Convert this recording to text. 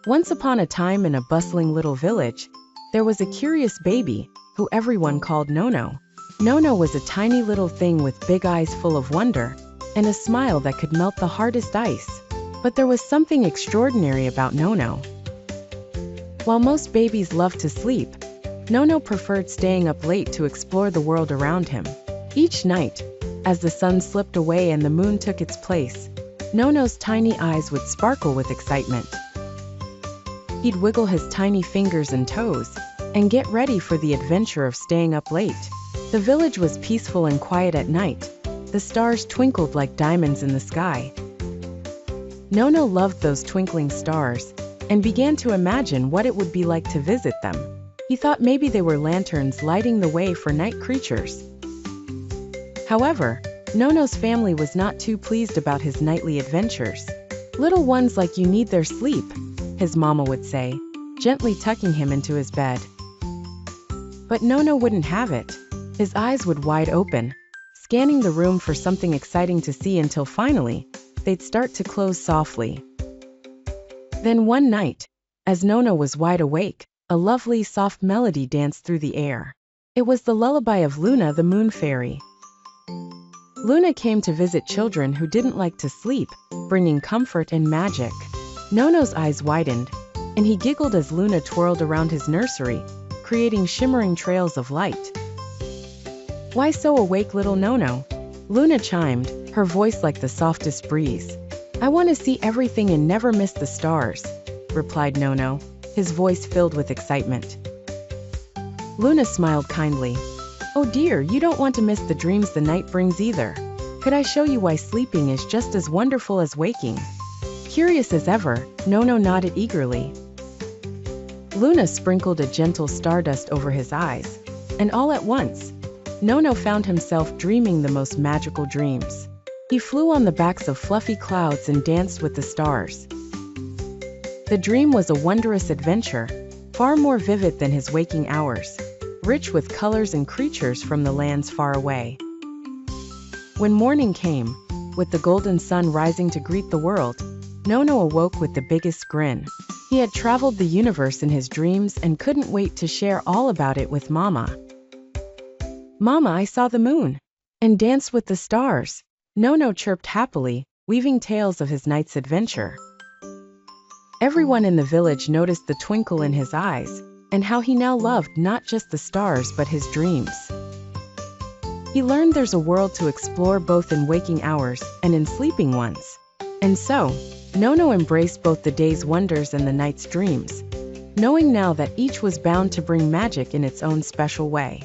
Once upon a time in a bustling little village, there was a curious baby who everyone called Nono. Nono was a tiny little thing with big eyes full of wonder and a smile that could melt the hardest ice. But there was something extraordinary about Nono. While most babies loved to sleep, Nono preferred staying up late to explore the world around him. Each night, as the sun slipped away and the moon took its place, Nono's tiny eyes would sparkle with excitement. He'd wiggle his tiny fingers and toes and get ready for the adventure of staying up late. The village was peaceful and quiet at night. The stars twinkled like diamonds in the sky. Nono loved those twinkling stars and began to imagine what it would be like to visit them. He thought maybe they were lanterns lighting the way for night creatures. However, Nono's family was not too pleased about his nightly adventures. "Little ones like you need their sleep," his mama would say, gently tucking him into his bed. But Nono wouldn't have it. His eyes would wide open, scanning the room for something exciting to see until finally, they'd start to close softly. Then one night, as Nono was wide awake, a lovely soft melody danced through the air. It was the lullaby of Luna, the moon fairy. Luna came to visit children who didn't like to sleep, bringing comfort and magic. Nono's eyes widened, and he giggled as Luna twirled around his nursery, creating shimmering trails of light. "Why so awake, little Nono?" Luna chimed, her voice like the softest breeze. "I want to see everything and never miss the stars," replied Nono, his voice filled with excitement. Luna smiled kindly. "Oh dear, you don't want to miss the dreams the night brings either. Could I show you why sleeping is just as wonderful as waking?" Curious as ever, Nono nodded eagerly. Luna sprinkled a gentle stardust over his eyes, and all at once, Nono found himself dreaming the most magical dreams. He flew on the backs of fluffy clouds and danced with the stars. The dream was a wondrous adventure, far more vivid than his waking hours, rich with colors and creatures from the lands far away. When morning came, with the golden sun rising to greet the world, Nono awoke with the biggest grin. He had traveled the universe in his dreams and couldn't wait to share all about it with Mama. "Mama, I saw the moon and danced with the stars," Nono chirped happily, weaving tales of his night's adventure. Everyone in the village noticed the twinkle in his eyes and how he now loved not just the stars but his dreams. He learned there's a world to explore both in waking hours and in sleeping ones. And so, Nono embraced both the day's wonders and the night's dreams, knowing now that each was bound to bring magic in its own special way.